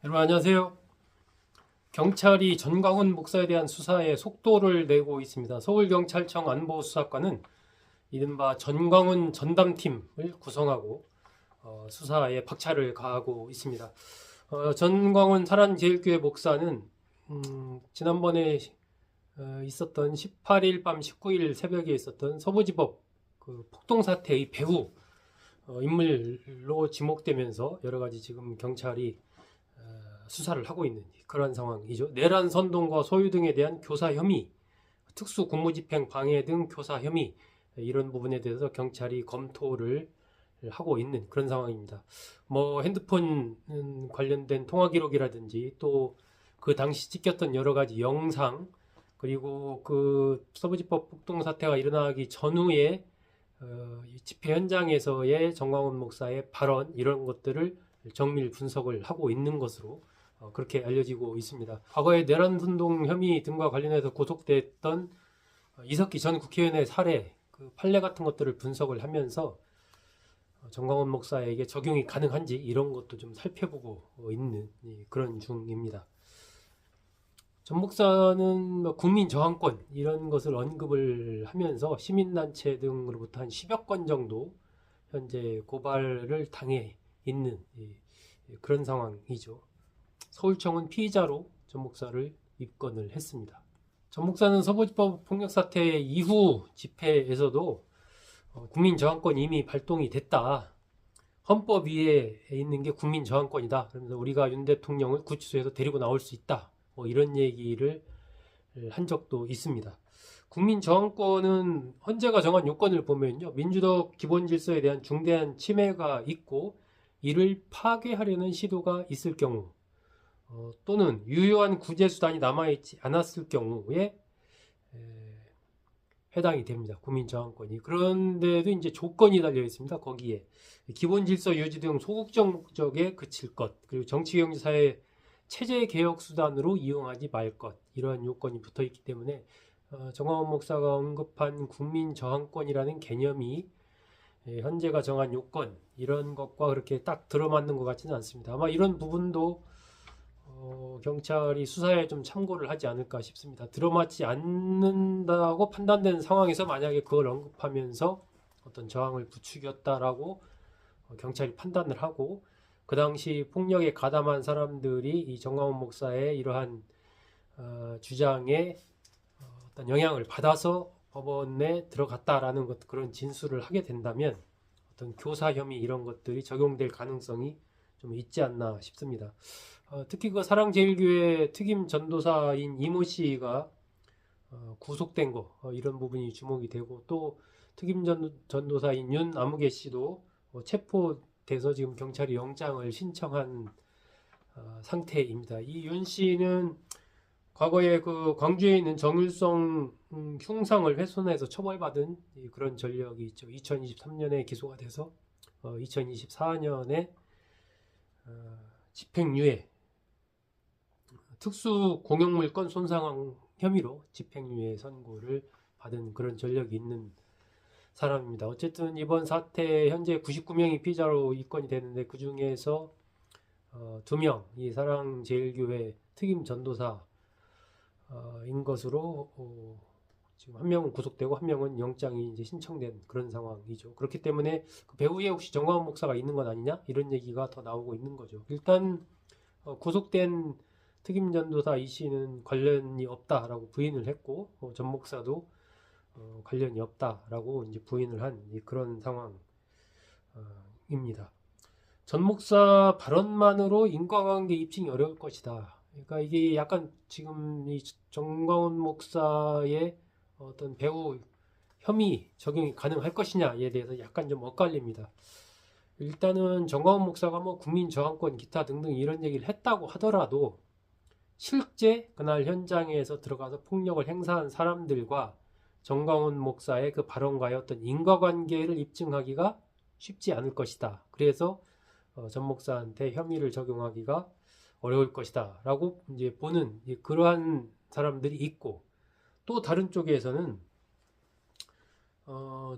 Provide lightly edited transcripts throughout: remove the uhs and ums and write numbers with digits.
여러분 안녕하세요. 경찰이 전광훈 목사에 대한 수사에 속도를 내고 있습니다. 서울경찰청 안보수사과는 이른바 전광훈 전담팀을 구성하고 수사에 박차를 가하고 있습니다. 전광훈 사랑제일교회 목사는 지난번에 있었던 18일 밤 19일 새벽에 있었던 서부지법 그 폭동 사태의 배후 인물로 지목되면서 여러 가지 지금 경찰이 수사를 하고 있는 그런 상황이죠. 내란 선동과 소유 등에 대한 교사 혐의, 특수 공무집행 방해 등 교사 혐의 이런 부분에 대해서 경찰이 검토를 하고 있는 그런 상황입니다. 뭐 핸드폰 관련된 통화 기록이라든지 또 그 당시 찍혔던 여러 가지 영상 그리고 그 서부지법 폭동 사태가 일어나기 전후에 집회 현장에서의 정광훈 목사의 발언 이런 것들을 정밀 분석을 하고 있는 것으로 그렇게 알려지고 있습니다. 과거에 내란운동 혐의 등과 관련해서 구속됐던 이석기 전 국회의원의 사례, 그 판례 같은 것들을 분석을 하면서 정광훈 목사에게 적용이 가능한지 이런 것도 좀 살펴보고 있는 그런 중입니다. 전 목사는 국민 저항권 이런 것을 언급을 하면서 시민단체 등으로부터 한 10여 건 정도 현재 고발을 당해 있는 그런 상황이죠. 서울청은 피의자로 전 목사를 입건을 했습니다. 전 목사는 서부지법 폭력 사태 이후 집회에서도 국민 저항권 이미 발동이 됐다. 헌법 위에 있는 게 국민 저항권이다. 그러면서 우리가 윤 대통령을 구치소에서 데리고 나올 수 있다. 뭐 이런 얘기를 한 적도 있습니다. 국민 저항권은 헌재가 정한 요건을 보면요. 민주적 기본 질서에 대한 중대한 침해가 있고 이를 파괴하려는 시도가 있을 경우 또는 유효한 구제 수단이 남아있지 않았을 경우에 해당이 됩니다. 국민 저항권이. 그런데도 이제 조건이 달려 있습니다. 거기에 기본 질서 유지 등 소극적 목적에 그칠 것, 그리고 정치, 경제, 사회 체제 개혁 수단으로 이용하지 말 것, 이러한 요건이 붙어 있기 때문에 정광훈 목사가 언급한 국민 저항권이라는 개념이 현재가 정한 요건 이런 것과 그렇게 딱 들어맞는 것 같지는 않습니다. 아마 이런 부분도 경찰이 수사에 좀 참고를 하지 않을까 싶습니다. 들어맞지 않는다고 판단되는 상황에서 만약에 그걸 언급하면서 어떤 저항을 부추겼다라고 경찰이 판단을 하고 그 당시 폭력에 가담한 사람들이 이 정광훈 목사의 이러한 주장에 어떤 영향을 받아서 법원에 들어갔다라는 것 그런 진술을 하게 된다면 어떤 교사 혐의 이런 것들이 적용될 가능성이 좀 있지 않나 싶습니다. 특히 그 사랑제일교회 특임 전도사인 이모 씨가 구속된 거 이런 부분이 주목이 되고 또 특임 전도사인 윤 아무개 씨도 체포돼서 지금 경찰이 영장을 신청한 상태입니다. 이 윤 씨는 과거에 그 광주에 있는 정일성 흉상을 훼손해서 처벌받은 그런 전력이 있죠. 2023년에 기소가 돼서 2024년에 집행유예 특수 공용물권 손상 혐의로 집행유예 선고를 받은 그런 전력이 있는 사람입니다. 어쨌든 이번 사태 현재 99명이 피의자로 입건이 되는데 그 중에서 2명 이 사랑제일교회 특임 전도사인 것으로 지금 한 명은 구속되고 한 명은 영장이 이제 신청된 그런 상황이죠. 그렇기 때문에 그 배후에 혹시 정광훈 목사가 있는 건 아니냐 이런 얘기가 더 나오고 있는 거죠. 일단 구속된 특임 전도사 이 씨는 관련이 없다라고 부인을 했고 전 목사도 관련이 없다라고 이제 부인을 한 그런 상황입니다. 전 목사 발언만으로 인과관계 입증이 어려울 것이다. 그러니까 이게 약간 지금 이 정광훈 목사의 어떤 배후 혐의 적용이 가능할 것이냐에 대해서 약간 좀 엇갈립니다. 일단은 정광훈 목사가 뭐 국민 저항권 기타 등등 이런 얘기를 했다고 하더라도 실제 그날 현장에서 들어가서 폭력을 행사한 사람들과 정광훈 목사의 그 발언과의 어떤 인과관계를 입증하기가 쉽지 않을 것이다. 그래서 전 목사한테 혐의를 적용하기가 어려울 것이다. 라고 이제 보는 그러한 사람들이 있고 또 다른 쪽에서는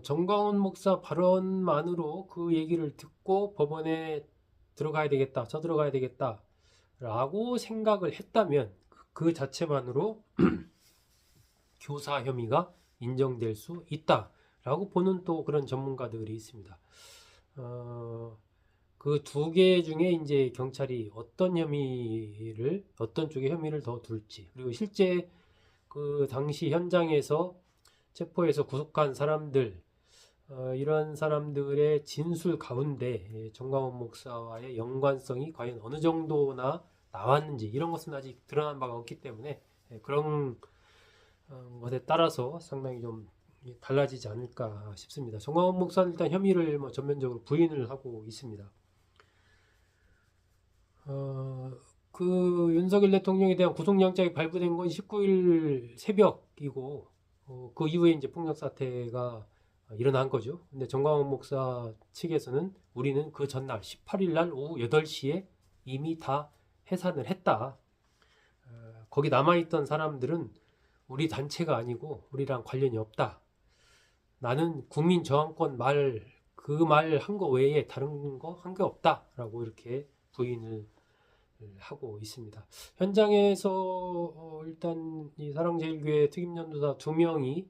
정광훈 목사 발언만으로 그 얘기를 듣고 법원에 들어가야 되겠다. 저 들어가야 되겠다. 라고 생각을 했다면 그 자체만으로 교사 혐의가 인정될 수 있다라고 보는 또 그런 전문가들이 있습니다. 그 두 개 중에 이제 경찰이 어떤 쪽에 혐의를 더 둘지, 그리고 실제 그 당시 현장에서 체포해서 구속한 사람들, 이런 사람들의 진술 가운데 정광훈 목사와의 연관성이 과연 어느 정도나 나왔는지, 이런 것은 아직 드러난 바가 없기 때문에 그런 것에 따라서 상당히 좀 달라지지 않을까 싶습니다. 정광훈 목사는 일단 혐의를 전면적으로 부인을 하고 있습니다. 그 윤석열 대통령에 대한 구속영장이 발부된 건 19일 새벽이고, 그 이후에 이제 폭력 사태가 일어난 거죠. 근데 정광훈 목사 측에서는 우리는 그 전날 18일 날 오후 8시에 이미 다 해산을 했다. 거기 남아있던 사람들은 우리 단체가 아니고 우리랑 관련이 없다. 나는 국민저항권 그 말 한 거 외에 다른 거 한 게 없다라고 이렇게 부인을 하고 있습니다. 현장에서 일단 이 사랑제일교회 특임연구사 2명이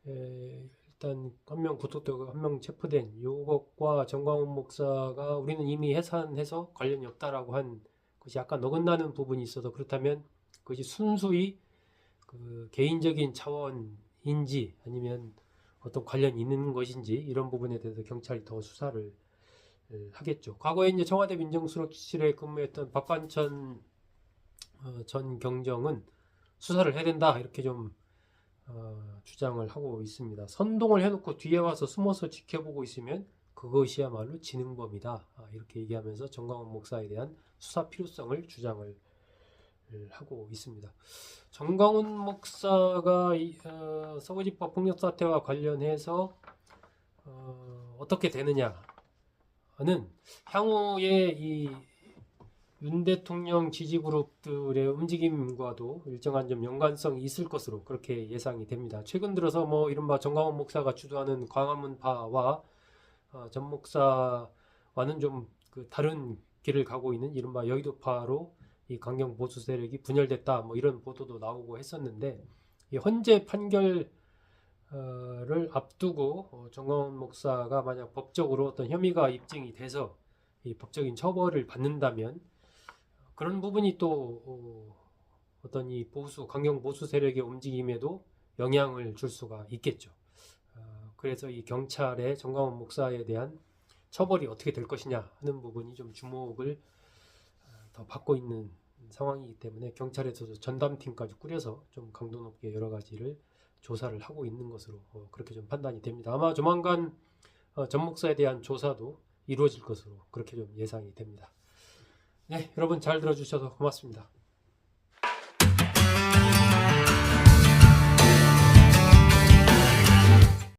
일단 한 명 구속되고 한 명 체포된 요것과 정광훈 목사가 우리는 이미 해산해서 관련이 없다라고 한 것이 약간 어긋나는 부분이 있어서, 그렇다면 그것이 순수히 그 개인적인 차원인지 아니면 어떤 관련이 있는 것인지, 이런 부분에 대해서 경찰이 더 수사를 하겠죠. 과거에 이제 청와대 민정수석실에 근무했던 박관천 전 경정은 수사를 해야 된다 이렇게 좀 주장을 하고 있습니다. 선동을 해놓고 뒤에 와서 숨어서 지켜보고 있으면 그것이야말로 지능범이다 이렇게 얘기하면서 정광훈 목사에 대한 수사 필요성을 주장을 하고 있습니다. 정광훈 목사가 서구지법 폭력 사태와 관련해서 어떻게 되느냐는 향후에 이 윤 대통령 지지 그룹들의 움직임과도 일정한 좀 연관성이 있을 것으로 그렇게 예상이 됩니다. 최근 들어서 뭐 이른바 정광훈 목사가 주도하는 광화문파와 전 목사와는 좀 그 다른 길을 가고 있는 이른바 여의도파로 이 강경 보수 세력이 분열됐다 뭐 이런 보도도 나오고 했었는데, 이 헌재 판결을 앞두고 정광훈 목사가 만약 법적으로 어떤 혐의가 입증이 돼서 이 법적인 처벌을 받는다면 그런 부분이 또 어떤 이 강경 보수 세력의 움직임에도 영향을 줄 수가 있겠죠. 그래서 이 경찰의 정광훈 목사에 대한 처벌이 어떻게 될 것이냐 하는 부분이 좀 주목을 더 받고 있는 상황이기 때문에 경찰에서도 전담팀까지 꾸려서 좀 강도 높게 여러 가지를 조사를 하고 있는 것으로 그렇게 좀 판단이 됩니다. 아마 조만간 전 목사에 대한 조사도 이루어질 것으로 그렇게 좀 예상이 됩니다. 네, 여러분 잘 들어주셔서 고맙습니다.